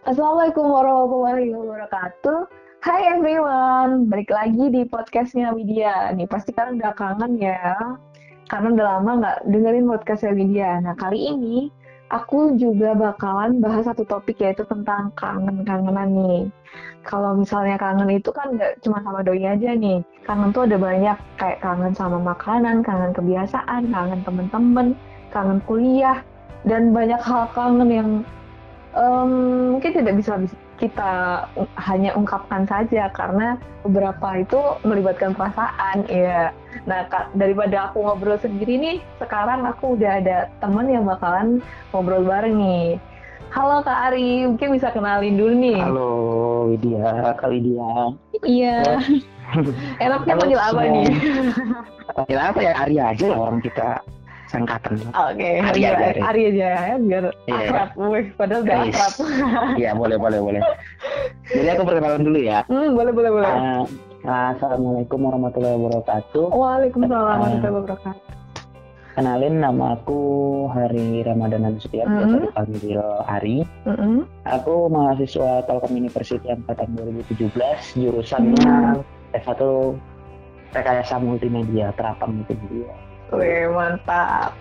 Assalamualaikum warahmatullahi wabarakatuh. Hai everyone, balik lagi di podcastnya Widya. Nih pasti kalian udah kangen ya, karena udah lama nggak dengerin podcastnya Widya. Nah kali ini aku juga bakalan bahas satu topik yaitu tentang kangen-kangenan nih. Kalau misalnya kangen itu kan nggak cuma sama doi aja nih. Kangen tuh ada banyak, kayak kangen sama makanan, kangen kebiasaan, kangen temen-temen, kangen kuliah, dan banyak hal kangen yang mungkin tidak bisa kita hanya ungkapkan saja karena beberapa itu melibatkan perasaan ya. Nah, daripada aku ngobrol sendiri nih, sekarang aku udah ada temen yang bakalan ngobrol bareng nih. Halo Kak Ari, mungkin bisa kenalin dulu nih. Halo Widya, Kak Widya. Iya, Halo, enaknya halo panggil apa semua. nih? Panggil apa ya? Arya aja lah orang kita singkatan. Oke, Arya aja, Arya. Ari aja ya, biar Iya, akrab. Wih, padahal udah Yes. akrab. Iya, boleh. Jadi aku perkenalan dulu ya. Boleh. Assalamualaikum warahmatullahi wabarakatuh. Waalaikumsalam warahmatullahi wabarakatuh. Kenalin, nama aku Hari Ramadan Nasution, biasa dipanggil Ari. Aku mahasiswa Telkom University angkatan 2017, jurusannya S1 Rekayasa Multimedia, Terapang Multimedia. Wih, mantap.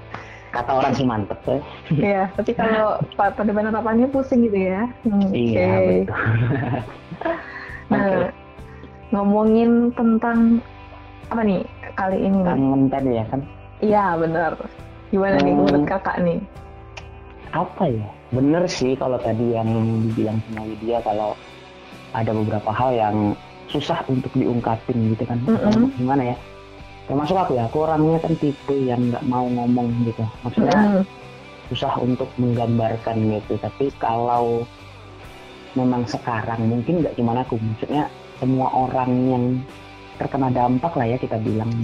Kata orang sih mantep ya. Iya, tapi kalau pada penerapannya pusing gitu ya. Iya, Oke. betul. Nah, Oke. ngomongin tentang apa nih kali ini nih? Kangen tadi ya kan. Iya, benar. Gimana nih menurut kakak nih? Apa ya? Bener sih kalau tadi yang dibilang sama Widya, kalau ada beberapa hal yang susah untuk diungkapin gitu kan. Gimana ya? Termasuk aku ya, aku orangnya kan tipe yang nggak mau ngomong gitu. Maksudnya susah untuk menggambarkan gitu. Tapi kalau memang sekarang, mungkin nggak cuma aku, maksudnya semua orang yang terkena dampak lah ya kita bilang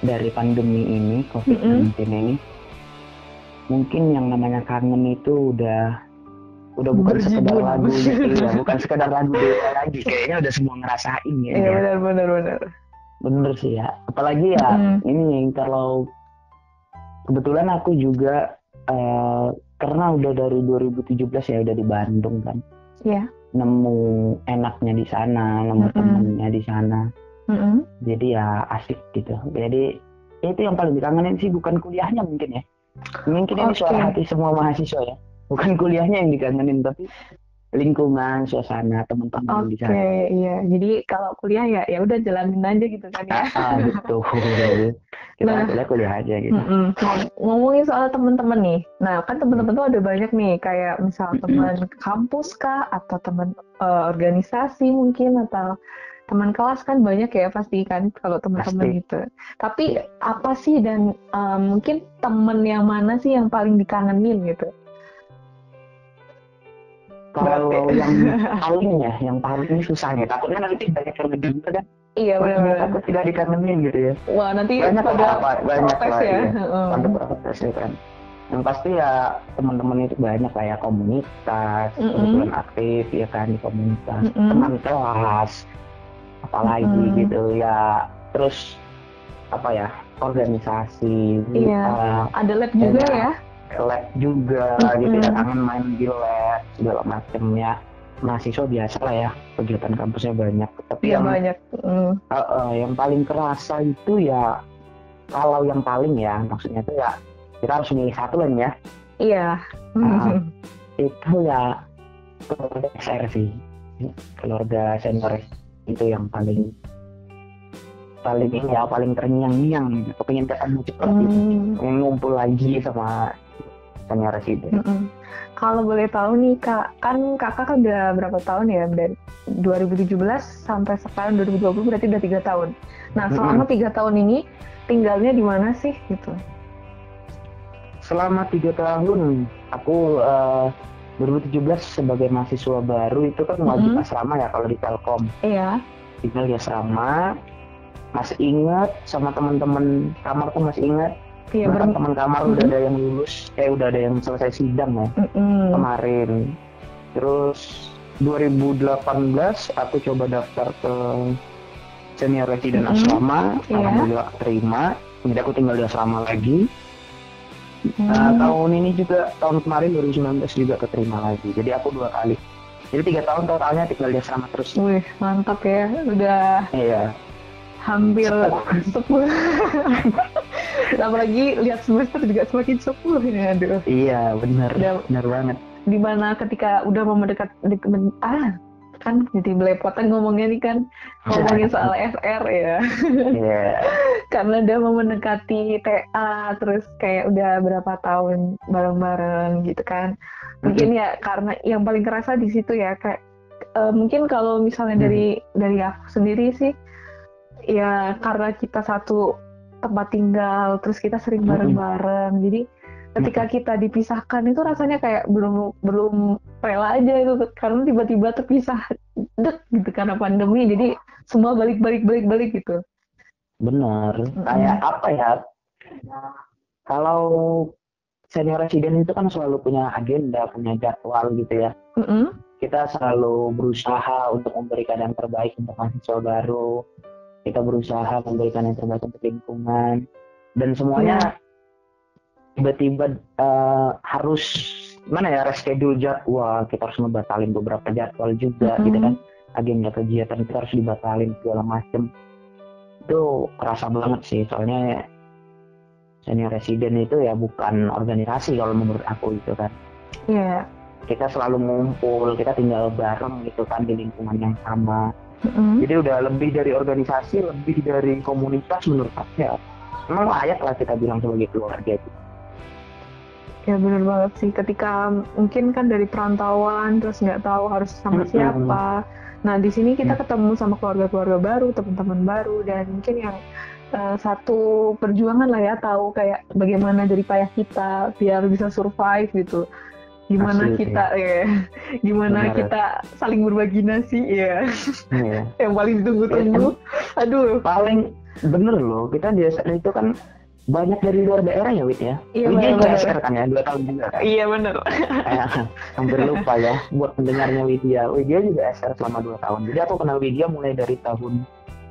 dari pandemi ini, COVID-19 ini, mungkin yang namanya kangen itu udah bukan sekedar lagu gitu ya, bukan sekedar lagu Dewa lagi, kayaknya udah semua ngerasain ya. Iya, benar. Bener sih ya, apalagi ya ini kalau kebetulan aku juga karena udah dari 2017 ya udah di Bandung kan. Iya. Nemu enaknya di sana, nemu temennya di sana. Jadi ya asik gitu. Jadi itu yang paling dikangenin sih, bukan kuliahnya mungkin ya. Mungkin ini suara hati semua mahasiswa ya. Bukan kuliahnya yang dikangenin, tapi lingkungan, suasana, teman-teman di sana. Oke, iya. Jadi kalau kuliah ya udah jalanin aja gitu kan ya. Betul. Kita kuliah aja gitu. Ngomongin soal teman-teman nih. Nah, kan teman-teman tuh ada banyak nih, kayak misal teman kampus kah, atau teman organisasi mungkin, atau teman kelas kan banyak ya pasti kan kalau teman-teman gitu. Tapi apa sih dan mungkin teman yang mana sih yang paling dikangenin gitu? Kalau yang paling susah ya, takutnya nanti banyak yang ngedengar kan. Iya, benar. Takut tidak dikangenin gitu ya. Wah, nanti banyak protes ya. Pada protes ya kan. Yang pasti ya teman-teman itu banyak lah ya, komunitas, kebetulan aktif ya kan di komunitas, teman kelas, apalagi gitu ya. Terus apa ya, organisasi. Iya. Ada lab juga ya. Lab juga gitu ya, kangen main di lab segala macamnya. Mahasiswa biasa lah ya, kegiatan kampusnya banyak, tapi banyak. Yang paling kerasa itu ya, kalau yang paling ya maksudnya itu ya kita harus milih satu kan ya. Iya. Itu ya keluarga SR sih, keluarga senior itu yang paling ini ya, paling terngiang-ngiang, kepengen ketemu cepat gitu, pengen ngumpul lagi sama senior itu. Kalau boleh tahu nih Kak, kan kakak kan udah berapa tahun ya, dari 2017 sampai sekarang 2020, berarti udah 3 tahun. Nah, selama 3 tahun ini tinggalnya di mana sih gitu? Selama 3 tahun aku 2017 sebagai mahasiswa baru itu kan wajib asrama ya kalau di Telkom. Iya. Tinggal di asrama, masih ingat sama teman-teman kamar tuh masih ingat. Iya, teman kamar udah ada yang lulus, udah ada yang selesai sidang ya kemarin. Terus 2018 aku coba daftar ke senior resident asrama, alhamdulillah terima. Jadi aku tinggal di asrama lagi. Tahun ini juga, tahun kemarin 2019 juga keterima lagi. Jadi aku 2 kali. Jadi 3 tahun totalnya tinggal di asrama terus. Wih, mantap ya. Udah Iya. hampir 10. Apalagi lihat semester juga semakin 10 ini, aduh. Iya, benar. Udah- Benar banget. Dimana ketika udah mau kan jadi belepotan ngomongnya nih kan, ngomongin soal SR ya. Iya. Karena udah mau mendekati TA, terus kayak udah berapa tahun bareng-bareng gitu kan. Mungkin ya karena yang paling kerasa di situ ya, kayak mungkin kalau misalnya dari aku sendiri sih, ya karena kita satu tempat tinggal, terus kita sering bareng-bareng, jadi ketika kita dipisahkan itu rasanya kayak belum rela aja itu, karena tiba-tiba terpisah gitu karena pandemi, jadi semua balik gitu. Benar. Kayak apa ya? Kalau senior residen itu kan selalu punya agenda, punya jadwal gitu ya. Kita selalu berusaha untuk memberikan yang terbaik untuk mahasiswa baru. Kita berusaha memberikan yang terbaik untuk lingkungan. Dan semuanya tiba-tiba harus reschedule jadwal. Kita harus ngebatalin beberapa jadwal juga gitu kan. Agenda kegiatan kita harus dibatalin segala macem. Itu kerasa banget sih, soalnya senior residen itu ya bukan organisasi kalau menurut aku itu kan. Iya. Kita selalu ngumpul, kita tinggal bareng gitu kan di lingkungan yang sama. Jadi udah lebih dari organisasi, lebih dari komunitas menurut aku ya. Memang layak lah kita bilang sebagai keluarga itu. Ya benar banget sih, ketika mungkin kan dari perantauan terus nggak tahu harus sama siapa. Nah di sini kita ketemu sama keluarga-keluarga baru, teman-teman baru, dan mungkin yang satu perjuangan lah ya, tahu kayak bagaimana dari payah kita biar bisa survive gitu. Gimana Asli, kita gimana benar. kita saling berbagi nasi ya. Iya. Yang paling ditunggu-tunggu. Aduh. Paling bener loh, kita di SR itu kan banyak dari luar daerah ya Wit ya. Iya, Widya juga benar. SR kan ya, 2 tahun juga kan. Iya benar. Hampir lupa ya buat pendengarnya Widya. Widya juga SR selama 2 tahun. Jadi aku kenal Widya mulai dari tahun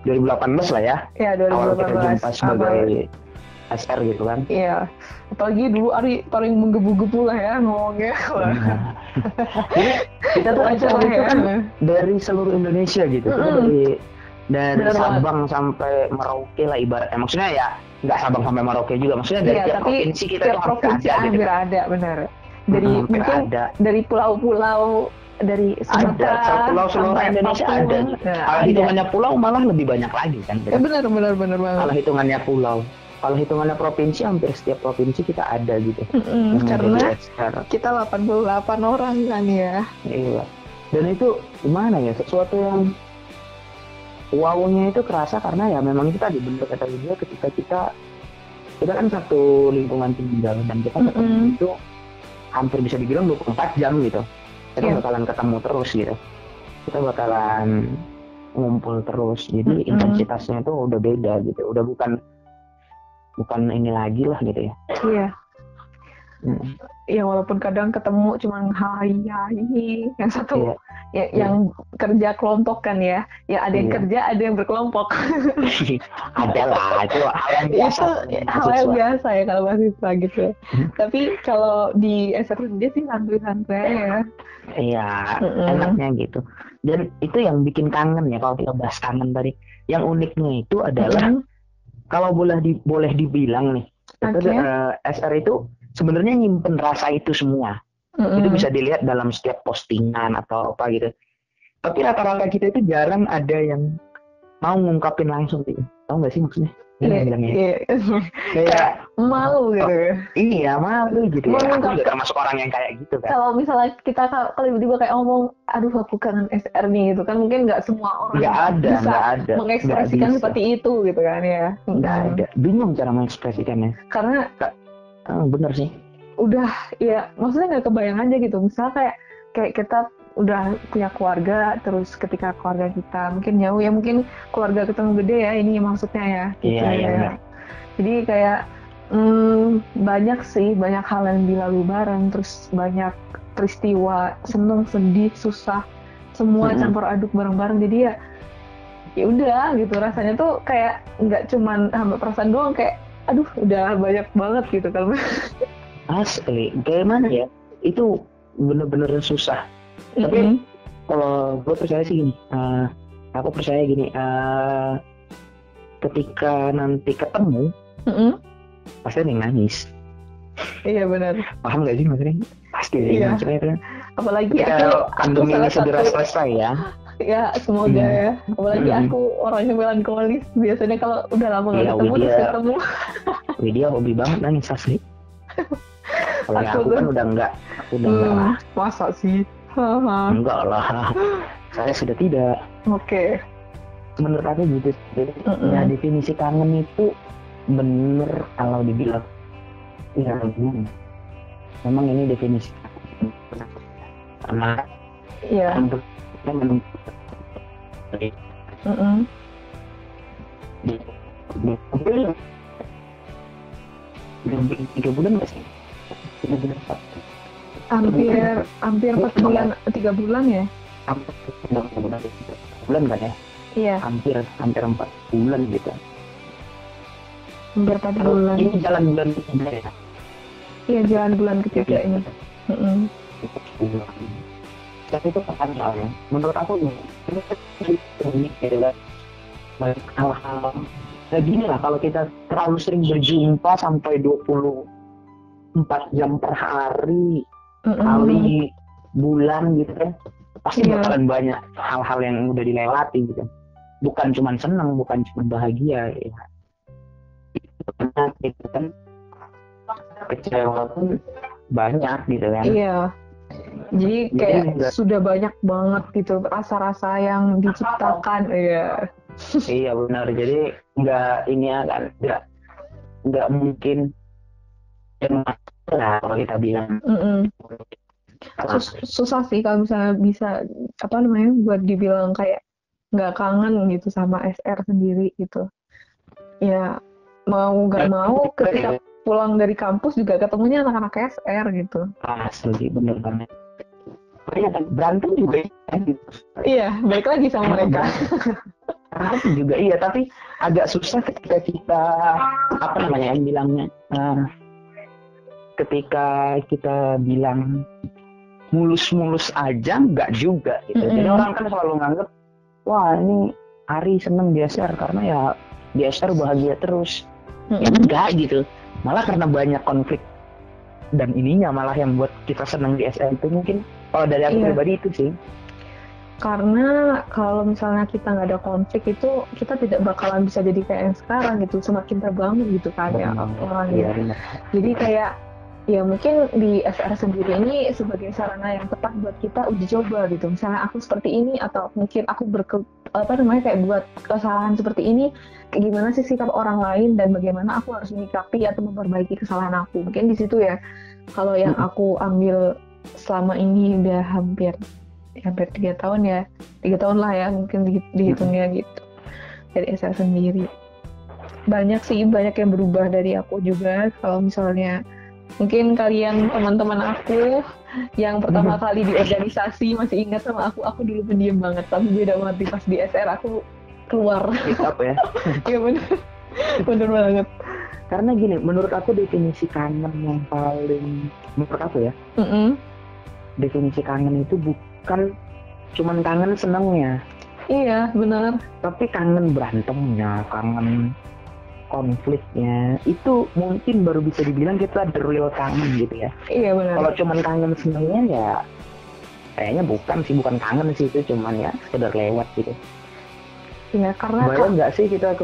2018 lah ya. Iya, Awal kita 2018. jumpa sebagai SR gitu kan. Iya. Apalagi dulu Ari paling menggebu-gebu lah ya ngomongnya. Jadi kita tuh Wajar SR lah itu ya. kan dari seluruh Indonesia gitu. Kita dari Benar Sabang sampai Merauke lah ibaratnya. Maksudnya ya nggak Sabang sampai Merauke juga. Maksudnya dari Iya, tiap tapi provinsi kita tiap tuh provinsi ada gitu hampir kan. ada, benar. Dari Hampir mungkin ada. dari pulau-pulau, dari Sumatera Ada, pulau seluruh sampai Indonesia Papua. ada. Nah, Kalau ada. hitungannya pulau malah lebih banyak lagi kan. Ya benar banget. Kalau hitungannya pulau, kalau hitungannya provinsi hampir setiap provinsi kita ada gitu. Yang Karena ada di SR. kita 88 orang kan ya. Iya. Dan itu gimana ya, sesuatu yang wow-nya itu kerasa karena ya memang kita dibentuk kata dia ketika kita kan satu lingkungan tinggal dan kita ketemu itu hampir bisa dibilang 24 jam gitu. Kita bakalan ketemu terus gitu. Kita bakalan ngumpul terus. Jadi intensitasnya itu udah beda gitu. Udah bukan ini lagi lah gitu ya. Iya. Ya walaupun kadang ketemu cuman hai yang satu yang kerja kelompok kan ya. Ya ada yang kerja, ada yang berkelompok. Ada lah, itu hal yang biasa. Itu hal yang biasa ya kalau mahasiswa gitu. Tapi kalau di SR dia sih santai-santai ya. Iya, enaknya gitu. Dan itu yang bikin kangen ya, kalau kita bahas kangen tadi. Yang uniknya itu adalah kalau boleh dibilang nih, SR itu sebenarnya nyimpen rasa itu semua. Itu bisa dilihat dalam setiap postingan atau apa gitu. Tapi rata-rata kita itu jarang ada yang mau ngungkapin langsung gitu. Tahu nggak sih maksudnya? Iya. Kayak malu gitu. Iya, malu gitu. Ya. Aku juga termasuk orang yang kayak gitu kan. Kalau misalnya kita kalau tiba-tiba kayak ngomong, aduh aku kangen SR nih gitu kan, mungkin nggak semua orang bisa mengekspresikan seperti itu gitu kan ya. Nggak ada. Bingung cara mengekspresikannya. Karena bener sih. Udah ya, maksudnya nggak kebayang aja gitu. Misalnya kayak kita udah punya keluarga, terus ketika keluarga kita mungkin jauh ya, mungkin keluarga ketemu gede ya, ini maksudnya ya. Gitu ya. Jadi kayak banyak hal yang dilalui bareng, terus banyak peristiwa seneng, sedih, susah, semua campur aduk bareng-bareng. Jadi ya udah gitu, rasanya tuh kayak nggak cuman hamba perasaan doang, kayak aduh udah banyak banget gitu kan. Asli, kayak mana ya? Itu bener-bener susah. Tapi kalau gue percaya sih gini, aku percaya gini, ketika nanti ketemu, pasti ada yang nangis. Iya benar. Paham gak sih maksudnya? Pasti ada yang nangis. Kan? Apalagi kalau pandemi ini segera selesai ya. Ya semoga ya. Apalagi aku orangnya melankolis. Biasanya kalau udah lama nggak ketemu terus ketemu. Widya hobi banget nangis asli. Kalau aku kan udah enggak lah. Masa sih? Enggak lah. Saya sudah tidak. Oke. Menurut aku gitu. Jadi ya definisi kangen itu bener kalau dibilang ya memang ini definisi karena tiga bulan nggak sih? Hampir 4 bulan, 3 bulan ya? Hampir 3 bulan kan ya? Iya. Hampir 4 bulan gitu. Hampir 4 bulan. Ini jalan bulan ketiga ya? Iya, jalan bulan ketiga ini. Tapi itu kan soalnya. Menurut aku ini adalah hal-hal ya gini lah, kalau kita terlalu sering berjumpa sampai 24 jam per hari, kali bulan gitu kan, pasti bakalan banyak hal-hal yang udah dilewati gitu. Bukan cuma senang, bukan cuma bahagia ya. Itu kan kecewa pun banyak gitu kan. Iya. Jadi kayak sudah banyak banget gitu rasa-rasa yang diciptakan. Iya. Iya benar. Jadi nggak ini ya kan, nggak mungkin lah kalau kita bilang. Susah sih kalau misalnya bisa buat dibilang kayak nggak kangen gitu sama SR sendiri gitu. Ya mau nggak mau ketika pulang dari kampus juga ketemunya anak-anak SR gitu. Asli bener banget. Berantem juga ya. Iya, balik lagi sama mereka. Berantem juga iya, tapi agak susah ketika kita bilangnya. Ketika kita bilang mulus-mulus aja, nggak juga gitu. Jadi orang kan selalu nganggep, wah ini Ari seneng di SR karena ya di SR bahagia terus. Ya enggak gitu. Malah karena banyak konflik dan ininya malah yang buat kita senang di SR itu mungkin kalau dari aku pribadi itu sih. Karena kalau misalnya kita nggak ada konflik itu kita tidak bakalan bisa jadi kayak yang sekarang gitu, semakin terbangun gitu kan ya orangnya. Jadi kayak ya mungkin di SR sendiri ini sebagai sarana yang tepat buat kita uji coba gitu. Misalnya aku seperti ini atau mungkin aku kayak buat kesalahan seperti ini, kayak gimana sih sikap orang lain dan bagaimana aku harus menyikapi atau memperbaiki kesalahan aku. Mungkin di situ ya. Kalau yang aku ambil selama ini udah hampir 3 tahun ya, 3 tahun lah ya mungkin dihitungnya gitu dari SR sendiri. Banyak yang berubah dari aku juga. Kalau misalnya mungkin kalian teman-teman aku yang pertama kali di organisasi masih ingat sama aku dulu pendiam banget, tapi beda banget pas di SR aku keluar. Apa ya? Iya bener banget. Karena gini, menurut aku definisi kangen yang paling menurut aku ya, definisi kangen itu bukan cuman kangen senengnya. Iya benar. Tapi kangen berantemnya, kangen konfliknya, itu mungkin baru bisa dibilang kita the real kangen gitu ya. Iya benar. Kalau cuman kangen senengnya ya kayaknya bukan kangen sih, itu cuman ya sekedar lewat gitu. Iya, karena bayang nggak sih kita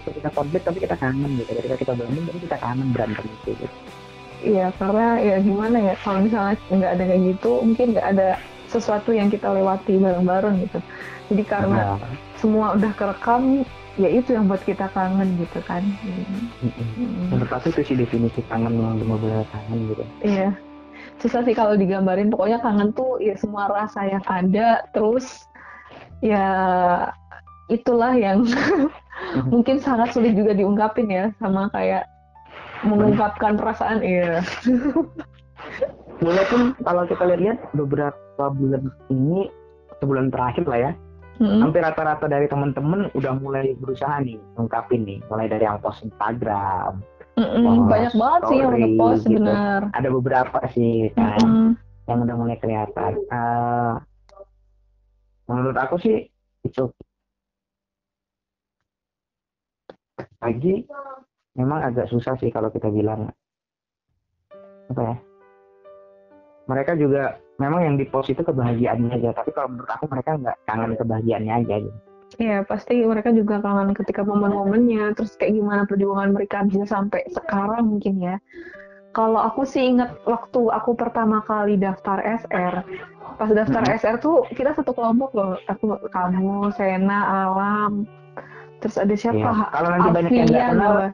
ketika konflik tapi kita kangen gitu, ketika kita berantem tapi kita kangen berantem gitu. Iya, karena ya gimana ya, kalau misalnya nggak ada kayak gitu mungkin nggak ada sesuatu yang kita lewati bareng-bareng gitu. Jadi karena semua udah kerekam, ya itu yang buat kita kangen gitu kan. Menurut aku itu sih definisi kangen yang benar-benar kangen gitu. Iya, susah sih kalau digambarin. Pokoknya kangen tuh ya semua rasa yang ada, terus ya itulah yang mungkin sangat sulit juga diungkapin ya, sama kayak mengungkapkan perasaan. Iya. Walaupun kalau kita lihat beberapa bulan ini, sebulan terakhir lah ya, hampir rata-rata dari teman-teman udah mulai berusaha nih ungkapin nih, mulai dari yang post Instagram, Banyak banget sih yang story nge-post, gitu. bener. Ada beberapa sih kan yang udah mulai kelihatan. Menurut aku sih itu lagi memang agak susah sih kalau kita bilang apa ya. Mereka juga memang yang di-post itu kebahagiaannya aja, tapi kalau menurut aku mereka nggak kangen kebahagiaannya aja gitu. Iya, pasti mereka juga kangen ketika momen-momennya, terus kayak gimana perjuangan mereka bisa sampai sekarang mungkin ya. Kalau aku sih ingat waktu aku pertama kali daftar SR, pas daftar SR tuh kita satu kelompok loh, aku, kamu, Sena, Alam, terus ada siapa? Iya. Kalau nanti banyak yang nggak Alfian, kenal, apa?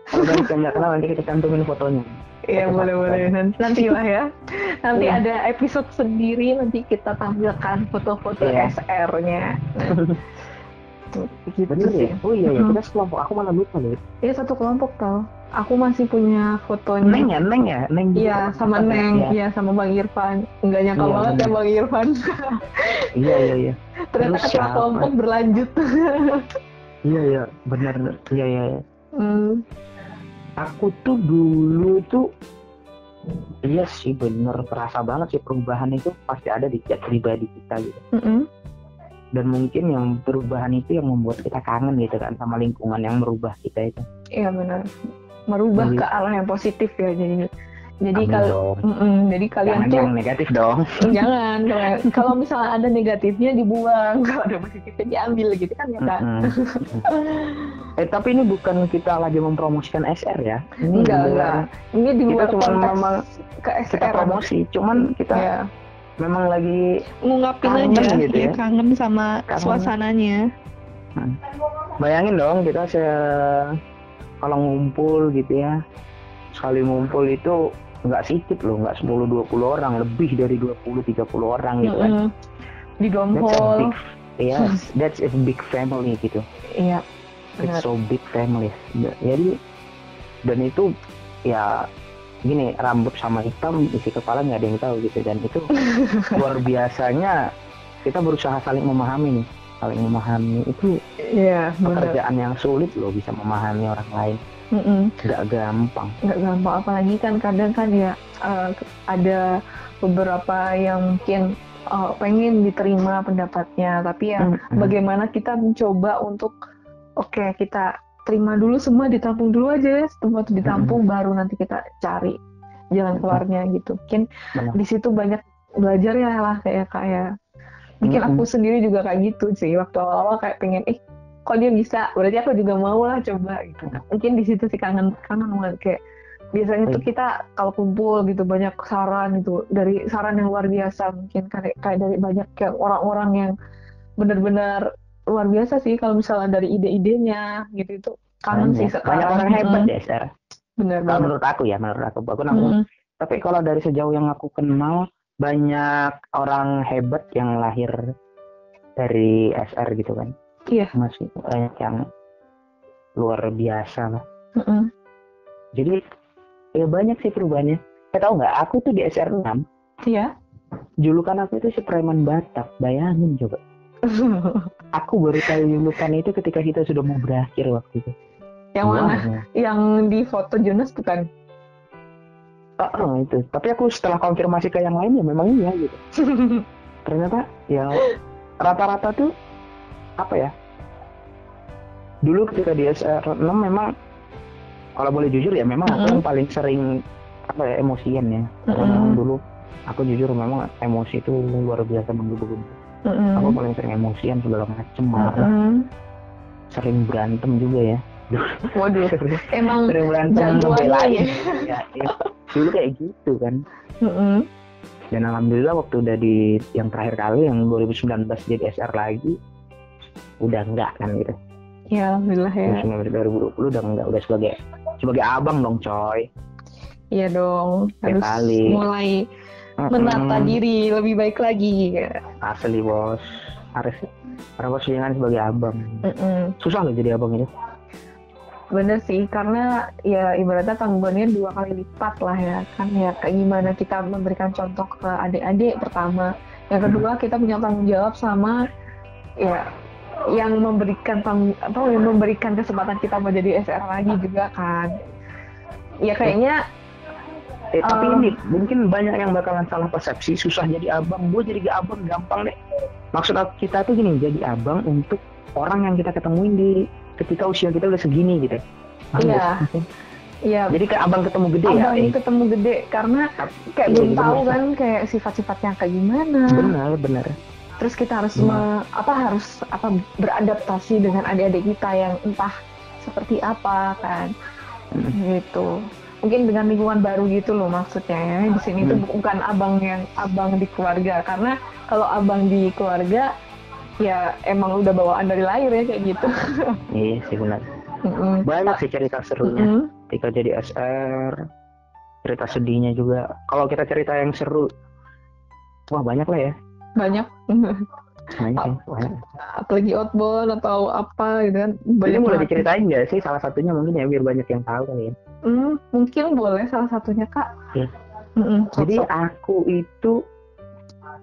kalau banyak yang nggak kenal nanti kita cantumin fotonya. Iya, boleh-boleh, nanti lah ya. Nanti Iya. ada episode sendiri, nanti kita tampilkan foto-foto Iya. SR-nya. Gitu Bener sih. ya? Oh iya ya, kita sekelompok. Aku malah lupa loh. Iya, satu kelompok tau. Aku masih punya fotonya. Neng ya? Neng juga Iya, kan? sama Apa Neng, ya? iya sama Bang Irfan. Nggak nyangka Iya, banget ya bener. Bang Irfan. Iya. Ternyata Terus ketua kelompok berlanjut. Iya, bener. Iya. Aku tuh dulu tuh, iya sih bener, terasa banget sih perubahan itu pasti ada di chat pribadi kita gitu. Dan mungkin yang perubahan itu yang membuat kita kangen gitu kan sama lingkungan yang merubah kita itu. Iya benar. Merubah ke arah yang positif ya jadi jadi kalian jangan tuh yang negatif dong. jangan kalau misalnya ada negatifnya dibuang, kalau ada positifnya diambil gitu kan ya Kak. Tapi ini bukan kita lagi mempromosikan SR ya. Ini enggak. Ini di luar konteks ke SR. Kita promosi, cuman kita memang lagi ngungkapin aja gitu ya, kangen sama suasananya. Bayangin dong kita kalau ngumpul gitu ya, sekali ngumpul itu nggak sedikit loh, nggak 10-20 orang, lebih dari 20-30 orang gitu kan. Di dorm hall. That's a big family gitu. Iya. It's so big family. Jadi dan itu ya gini, rambut sama hitam isi kepala nggak ada yang tahu gitu, dan itu luar biasanya kita berusaha saling memahami itu. Pekerjaan yang sulit loh, bisa memahami orang lain. Nggak gampang apalagi kan kadang kan ya ada beberapa yang mungkin pengen diterima pendapatnya, tapi ya bagaimana kita mencoba untuk kita terima dulu semua, ditampung dulu aja, semua itu ditampung, baru nanti kita cari jalan keluarnya gitu. Mungkin di situ banyak belajar ya lah kayak mungkin aku sendiri juga kayak gitu sih, waktu awal-awal kayak pengen kok dia bisa, berarti aku juga mau lah coba gitu. Mungkin di situ sih kangen banget, kayak biasanya tuh kita kalau kumpul gitu banyak saran gitu, dari saran yang luar biasa, mungkin kayak dari banyak kayak orang-orang yang benar-benar luar biasa sih kalau misalnya dari ide-idenya gitu. Itu kangen sih sekarang. Banyak orang hebat ya, Sarah. Benar banget. Menurut aku tapi kalau dari sejauh yang aku kenal, banyak orang hebat yang lahir dari SR gitu kan. Iya. Masih banyak yang luar biasa lah. Jadi ya banyak sih perubahannya. Tahu nggak, aku tuh di SR 6. Iya. Julukan aku itu si preman Batak. Bayangin coba. Aku baru tahu julukan itu ketika kita sudah mau berakhir waktu itu. Yang mana? Yang di foto Jonas bukan? Itu. Tapi aku setelah konfirmasi ke yang lain ya memang iya gitu. Ternyata ya rata-rata tuh apa ya? Dulu ketika di SR 6 memang kalau boleh jujur ya memang aku yang paling sering emosian ya. Memang dulu aku jujur memang emosi itu luar biasa menggebu-gebu. Aku paling sering emosian segala macem, marah, sering berantem juga ya. Waduh, emang sering berantem belain ya. Dulu kayak gitu kan. Dan alhamdulillah waktu udah di yang terakhir kali yang 2019 jadi SR lagi udah enggak kan gitu. Ya alhamdulillah ya. 2020 udah enggak, udah sebagai abang dong coy. Iya dong, harus mulai menata diri lebih baik lagi. Asli bos, harus jangan sebagai abang. Susah loh jadi abang itu. Bener sih, karena ya ibaratnya tanggungannya 2 kali lipat lah ya kan, ya kayak gimana kita memberikan contoh ke adik-adik pertama, yang kedua kita punya tanggung jawab sama ya yang memberikan memberikan kesempatan kita menjadi SR lagi juga kan. Ya kayaknya tapi ini mungkin banyak yang bakalan salah persepsi, susah jadi abang. Gue jadi gak abang gampang deh. Maksud kita tuh gini, jadi abang untuk orang yang kita ketemuin ketika usia kita udah segini gitu. Iya. Iya. Jadi kayak abang ketemu gede abang ya. Abang ketemu gede karena kayak belum tahu kan kayak sifat-sifatnya kayak gimana. Benar. Terus kita harus beradaptasi dengan adik-adik kita yang entah seperti apa kan. Gitu. Mungkin dengan lingkungan baru gitu loh maksudnya ya. Di sini tuh bukan abang di keluarga, karena kalau abang di keluarga ya emang udah bawaan dari lahir ya kayak gitu. Iya sih benar. Banyak sih cerita serunya ketika jadi SR, cerita sedihnya juga. Kalau kita cerita yang seru, wah banyak lah ya. Banyak ya. Apalagi outbound atau apa gitu kan. Banyak. Mulai diceritain nggak sih salah satunya mungkin ya biar banyak yang tahu kali ya. Mungkin boleh salah satunya Kak. Ya. Jadi aku itu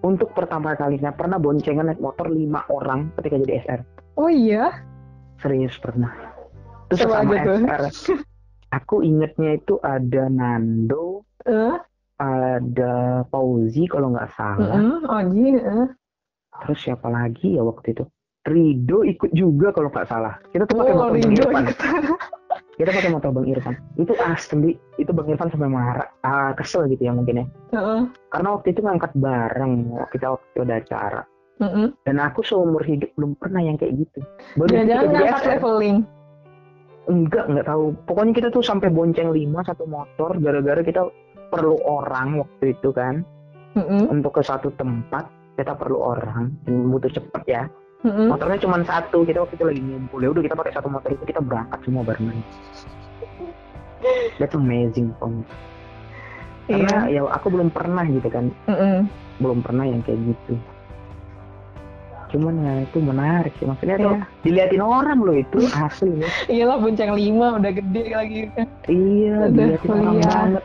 untuk pertama kalinya pernah boncengan naik motor 5 orang ketika jadi SR. Oh iya? Serius pernah. Terus sama SR. Aku ingetnya itu ada Nando, ada Fauzi kalau nggak salah. Terus siapa lagi ya waktu itu? Rido ikut juga kalau nggak salah. Kita tuh pakai motor Bang Irfan. Kita pakai motor Bang Irfan. Itu asli, itu Bang Irfan sampai marah, kesel gitu ya mungkin ya. Karena waktu itu ngangkat barang kita waktu itu ada acara. Dan aku seumur hidup belum pernah yang kayak gitu. Jangan ngangkat leveling. Enggak tahu. Pokoknya kita tuh sampai bonceng 5 satu motor gara-gara kita perlu orang waktu itu kan. Untuk ke satu tempat kita perlu orang, butuh cepet ya. Motornya cuma satu, kita waktu itu lagi ngumpul. Ya udah kita pakai satu motor itu, kita berangkat semua barengan. That's amazing for me. Karena ya aku belum pernah gitu kan. Belum pernah yang kayak gitu. Cuman ya itu menarik sih. Maksudnya tuh diliatin orang loh itu asli ya. Iyalah bonceng 5 udah gede lagi kan. Iya, diliatin orang banget.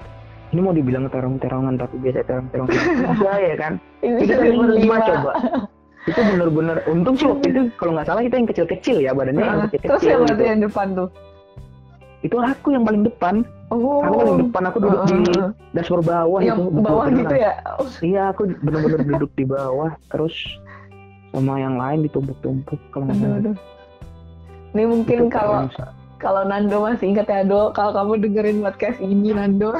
Ini mau dibilang terong-terongan tapi biasa terong-terongan juga ya kan. Kita 5 coba. Itu bener-bener untung sih waktu itu kalau nggak salah kita yang kecil-kecil ya badannya yang kecil-kecil. Terus yang gitu. Yang depan tuh? Itu aku yang paling depan. Aku paling depan, aku duduk di dashboard bawah yang itu. Bawah gitu ya? Iya, aku bener-bener duduk di bawah terus sama yang lain ditumpuk-tumpuk kalau nggak salah. Ini mungkin kalau Nando masih ingat ya Do, kalau kamu dengerin podcast ini Nando.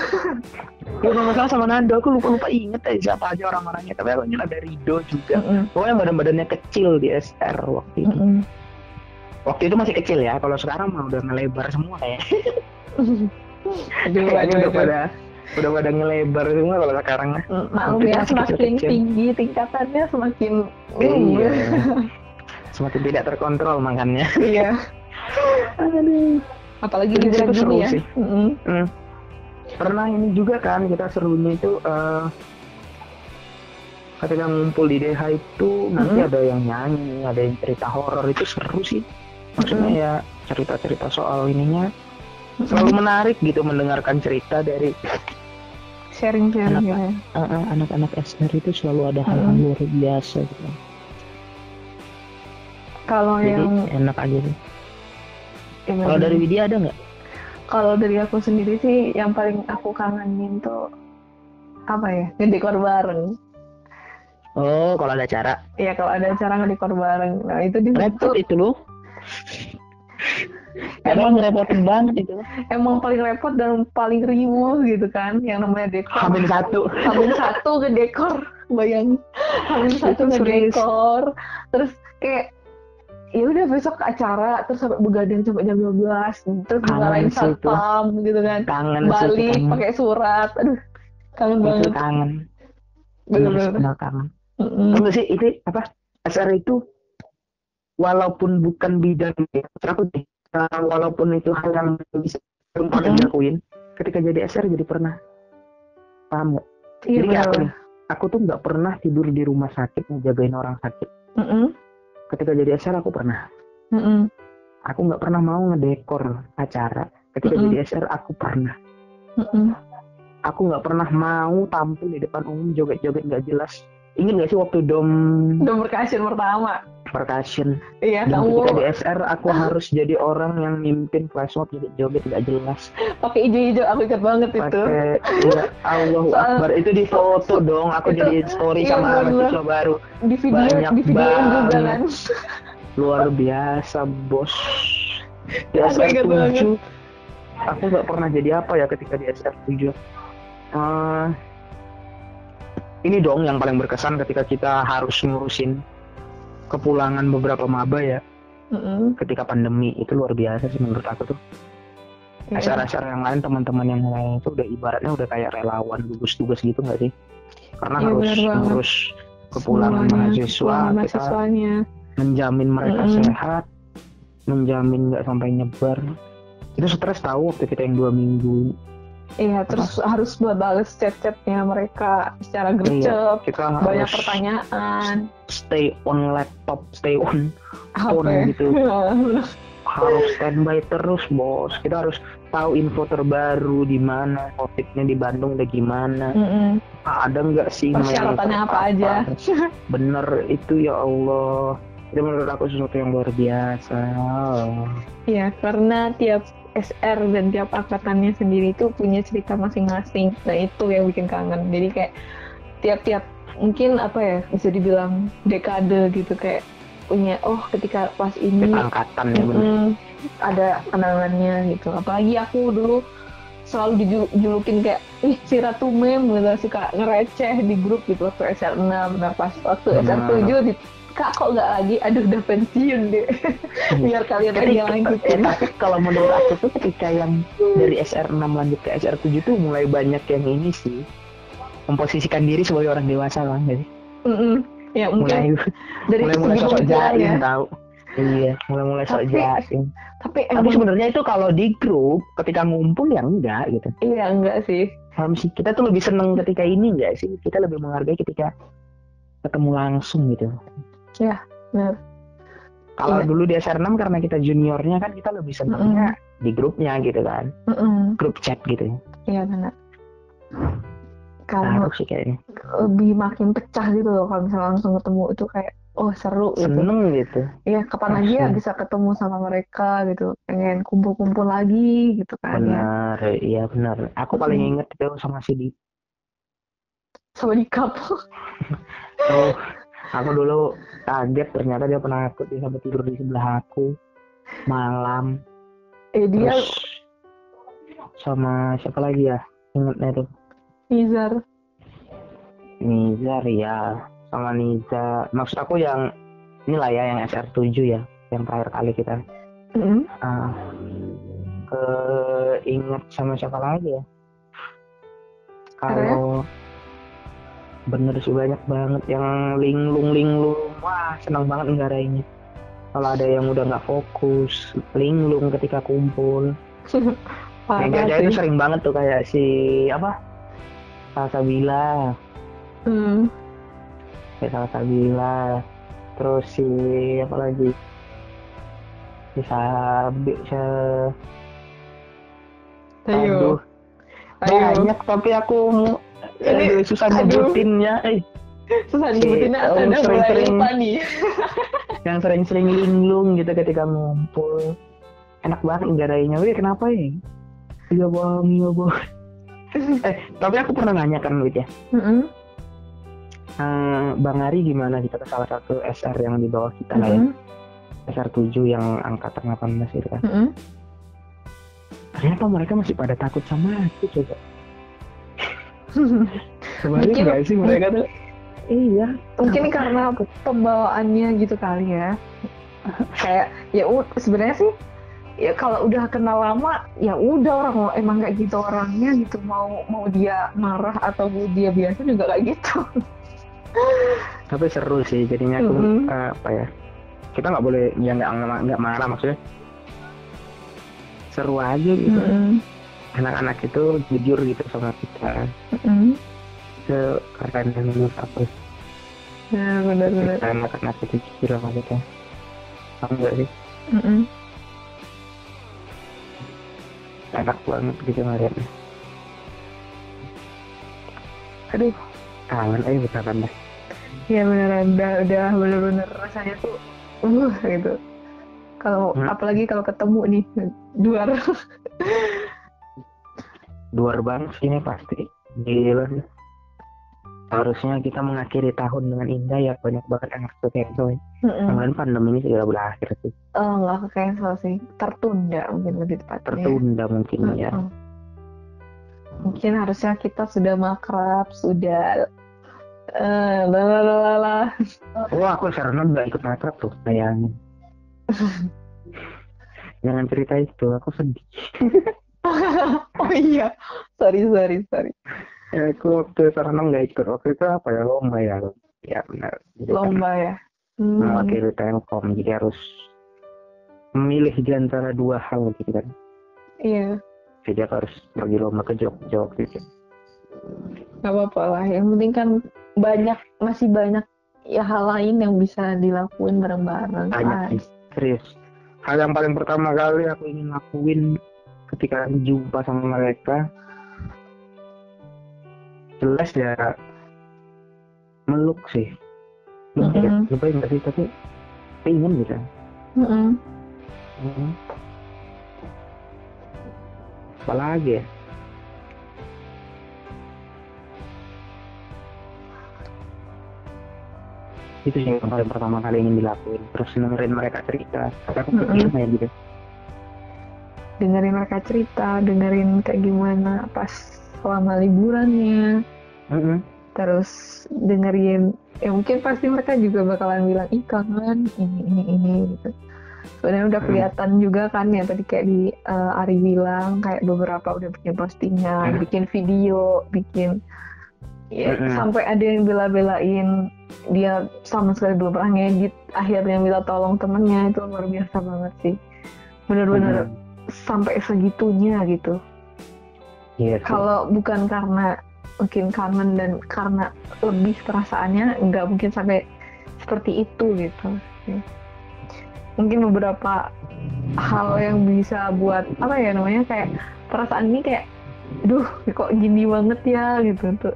Ya kalau nggak salah sama Nando, aku lupa inget siapa aja orang-orangnya. Tapi aku ingat ada Rido juga. Pokoknya badan-badannya kecil di SR waktu itu. Waktu itu masih kecil ya, kalau sekarang mah udah ngelebar semua kayak. Udah pada ngelebar semua kalau sekarang. Maklum ya, semakin tinggi tingkatannya semakin semakin tidak terkontrol makannya. Iya. Aduh. Apalagi di bulan Juni ya. Pernah ini juga kan kita serunya itu ketika ngumpul di DH itu nanti ada yang nyanyi, ada yang cerita horor, itu seru sih. Maksudnya ya cerita-cerita soal ininya selalu menarik gitu mendengarkan cerita dari sharing ya. Anak-anak SR itu selalu ada hal-hal luar biasa gitu. Kalau yang enak aja sih. Kalau dari Widya ada nggak? Kalau dari aku sendiri sih yang paling aku kangenin tuh apa ya? Ngedekor bareng. Oh, kalau ada acara? Iya, kalau ada acara ngedekor bareng. Nah itu repot itu loh. Emang ngerepotin banget itu. Emang paling repot dan paling riuh gitu kan, yang namanya dekor. Hamin satu ke dekor, bayangin. Hamin satu ke dekor, terus kayak ya udah besok ke acara, terus sampai begadang sampai jam 12, terus ngalahin satpam gitu kan. Kangen balik pakai surat, aduh kangen itu banget. Kangen. Bener-bener kangen. Enggak sih itu apa? SR itu walaupun bukan bidang aku sih. Walaupun itu hal yang bisa pernah dilakuin, ketika jadi SR jadi pernah tamu. Jadi kayak aku tuh nggak pernah tidur di rumah sakit ngejagain orang sakit. Ketika jadi SR aku pernah. Aku nggak pernah mau ngedekor acara. Ketika jadi SR aku pernah. Aku nggak pernah mau tampil di depan umum joget-joget nggak jelas. Ingat nggak sih waktu dom percussion pertama? percussion. Iya, Dan kamu ketika di SR aku harus jadi orang yang mimpin flash mob joget nggak jelas. pakai hijau-hijau, aku ingat banget itu. Pakai ya Allahu Soal Akbar itu di foto dong. Aku itu jadiin story iya sama bener, mahasiswa baru. di Banyak videoin juga banget. kan. Luar biasa bos. Di Aku ingat banget. SR7 aku nggak pernah jadi apa ya ketika di SR7. Ini dong yang paling berkesan ketika kita harus ngurusin kepulangan beberapa maba ya ketika pandemi. Itu luar biasa sih menurut aku tuh. Iya. SR-SR yang lain, teman-teman yang lain itu udah ibaratnya udah kayak relawan gugus tugas gitu nggak sih? Karena Iya, harus benar banget. ngurus kepulangan Semuanya, mahasiswa, kepulangan kita mahasiswanya. menjamin mereka Mm-mm. sehat, menjamin nggak sampai nyebar. Itu stres tahu waktu kita yang 2 minggu. Iya, terus harus bales chat-chatnya mereka secara gercep, Kita banyak harus pertanyaan. stay on laptop, stay on phone HP. gitu. Harus standby terus bos. Kita harus tahu info terbaru di mana COVID-nya di Bandung udah gimana. Ada nggak sih Persyaratannya apa aja? Bener itu ya Allah. Itu menurut aku sesuatu yang luar biasa. Iya, karena tiap SR dan tiap angkatannya sendiri itu punya cerita masing-masing. Nah, itu yang bikin kangen. Jadi kayak tiap-tiap mungkin apa ya, bisa dibilang dekade gitu, kayak punya ketika pas ini Angkatan ya bener. ada kenangannya gitu. Apalagi aku dulu selalu dijulukin kayak si Ratu Mem gitu, suka ngereceh di grup gitu waktu SR6. Nah, pas waktu SR7 Kak kok nggak lagi, aduh udah pensiun deh. Biar kalian aja yang lanjutin. Tapi kalau menurut aku tuh ketika yang dari SR6 lanjut ke SR7 tuh mulai banyak yang ini sih, memposisikan diri sebagai orang dewasa lah, jadi ya mungkin mulai sok jaim tahu. Iya, mulai sok jaim. Tapi sebenarnya itu kalau di grup ketika ngumpul ya enggak gitu. Iya, enggak sih. Kita tuh lebih seneng ketika ini enggak sih? Kita lebih menghargai ketika ketemu langsung gitu. Ya, benar. Kalau dulu di SR6 karena kita juniornya kan kita lebih senangnya di grupnya gitu kan. Grup chat gitu. Iya, benar. Kalau sih kayaknya lebih makin pecah gitu loh kalau misalnya langsung ketemu itu kayak seru gitu. Seneng gitu. Iya, kapan lagi ya bisa ketemu sama mereka gitu. Pengen kumpul-kumpul lagi gitu kan. Benar, iya benar. Aku paling inget itu sama si Dip. Sama Dikap. Aku dulu kaget ternyata dia penakut, dia sampai tidur di sebelah aku malam. Dia terus sama siapa lagi ya ingetnya tuh? Nizar ya, sama Niza. Maksud aku yang inilah ya, yang SR7 ya, yang terakhir kali kita inget sama siapa lagi ya? Kalau bener sih banyak banget yang linglung. Wah, senang banget ngarainya. Kalau ada yang udah nggak fokus, linglung ketika kumpul. Yang kayak itu sering banget tuh, kayak si Salsabila. Kayak Salsabila. Terus si apa lagi? Si Aduh. Banyak tapi aku susah nyebutinnya. Susah nyebutinnya, Anda mulai lupa nih. Yang sering-sering linglung gitu ketika ngumpul. Enak banget ngarainya. Kenapa ya? Iya bang. Tapi aku pernah nanya kan Wid ya. Bang Ari gimana kita ke salah satu SR yang di bawah kita lah ya. SR7 yang angkatan 18 itu kan. Ternyata mereka masih pada takut sama aku coba. Sebenarnya nggak sih mereka tuh? Iya. Mungkin karena pembawaannya gitu kali ya. Kayak ya sebenarnya sih ya kalau udah kenal lama ya udah, orang emang kayak gitu orangnya gitu, mau dia marah atau dia biasa juga kayak gitu. Tapi seru sih jadinya aku apa ya, kita nggak boleh ya nggak marah, maksudnya seru aja gitu. Anak-anak itu jujur gitu sama kita. Keren menurut aku. Ya benar-benar. Anak-anak itu jujur sama kita. Tahu nggak sih? Enak banget gitu ngeliatnya. Aduh, kangen beneran deh. Iya beneran, udah bener-bener rasanya tuh gitu. Kalau Hmm. apalagi kalau ketemu nih duar. Luar banget sih ini pasti. Gila sih. Harusnya kita mengakhiri tahun dengan indah ya, banyak banget yang harus cancel. Mm-mm. Mudah-mudahan pandemi ini segera berakhir sih. Nggak ke cancel sih, tertunda mungkin lebih tepatnya. Tertunda mungkin ya. Mm-mm. Mungkin harusnya kita sudah makrab, sudah lalalala. Oh, aku sekarang nggak ikut makrab tuh, sayang. Jangan cerita itu, aku sedih. Oh iya, sorry. Ya, aku waktu sekarang nggak ikut, waktu itu apa ya, lomba ya. Ya benar. Jadi kan Lomba ya. mewakili Telkom, jadi harus memilih di antara dua hal gitu kan. Iya, Jadi aku harus pergi lomba ke Jogja waktu itu. nggak apa-apa lah. Yang penting kan masih banyak ya hal lain yang bisa dilakuin bareng-bareng. Banyak sih, serius. Hal yang paling pertama kali aku ingin lakuin ketika jumpa sama mereka, jelas ya meluk sih. Mm-mm. Lupa nggak sih, tapi pengen gitu. Mm-mm. Apalagi ya, itu sih yang paling pertama kali ingin dilakuin. Terus dengerin mereka cerita, karena aku pikir ya gitu. Dengerin mereka cerita, dengerin kayak gimana pas selama liburannya. Terus dengerin, ya mungkin pasti mereka juga bakalan bilang, ih kangen, ini gitu. Sebenarnya udah kelihatan juga kan ya, tadi kayak di Ari bilang, kayak beberapa udah bikin postingan, bikin video, sampai ada yang bela-belain dia sama sekali belum pernah ngedit, akhirnya minta tolong temennya. Itu luar biasa banget sih, bener-bener sampai segitunya gitu. Yes. Kalau bukan karena mungkin kangen dan karena lebih perasaannya, nggak mungkin sampai seperti itu gitu. Mungkin beberapa hal yang bisa buat apa ya namanya, kayak perasaan ini kayak kok gini banget ya gitu, tuh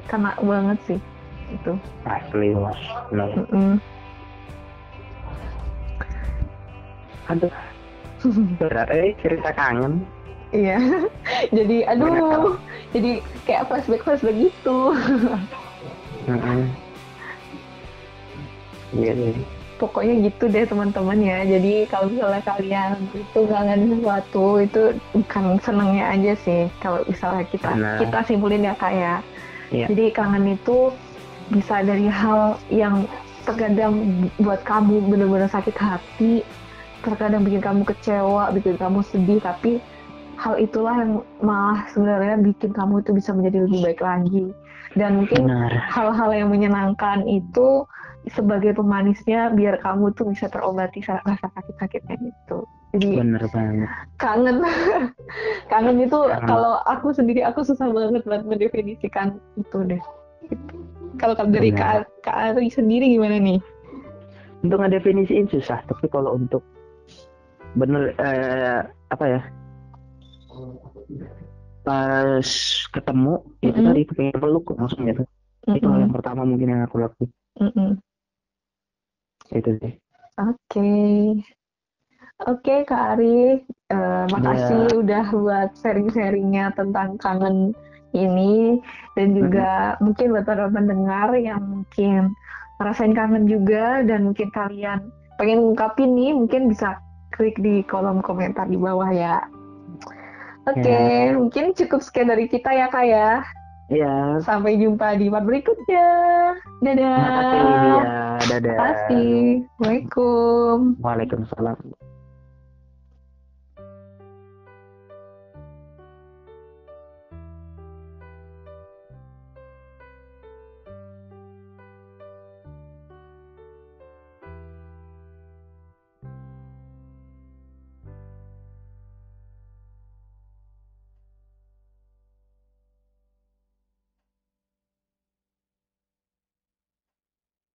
kena banget sih itu. Asli mas. Aduh, berat cerita kangen. Iya. Jadi jadi kayak flashback gitu. Iya. Pokoknya gitu deh teman-teman ya. Jadi kalau misalnya kalian itu kangen sesuatu, itu bukan senengnya aja sih. Kalau misalnya kita simpulin ya Kak ya. Iya. Jadi kangen itu bisa dari hal yang terkadang buat kamu benar-benar sakit hati, terkadang bikin kamu kecewa, bikin kamu sedih, tapi hal itulah yang malah sebenarnya bikin kamu itu bisa menjadi lebih baik lagi. Dan mungkin hal-hal yang menyenangkan itu sebagai pemanisnya biar kamu tuh bisa terobati rasa sakit-sakitnya gitu. Jadi bener banget. Kangen itu kalau aku sendiri, aku susah banget buat mendefinisikan itu deh. Gitu. Kalau dari Kak Ari sendiri gimana nih? Untuk ngedefinisiin susah, tapi kalau untuk bener apa ya, pas ketemu itu tadi pengen peluk langsung gitu. Itu hal yang pertama mungkin yang aku lakuin. Itu sih. Oke Kak Ari, makasih udah buat sharing-sharingnya tentang kangen ini, dan juga mungkin buat para pendengar yang mungkin ngerasain kangen juga dan mungkin kalian pengen ngungkapin nih, mungkin bisa klik di kolom komentar di bawah ya. Oke, mungkin cukup sekian dari kita ya Kak ya. Iya. Sampai jumpa di part berikutnya. Dadah. Terima kasih. Dadah. Terima kasih. Waalaikumsalam. Waalaikumsalam.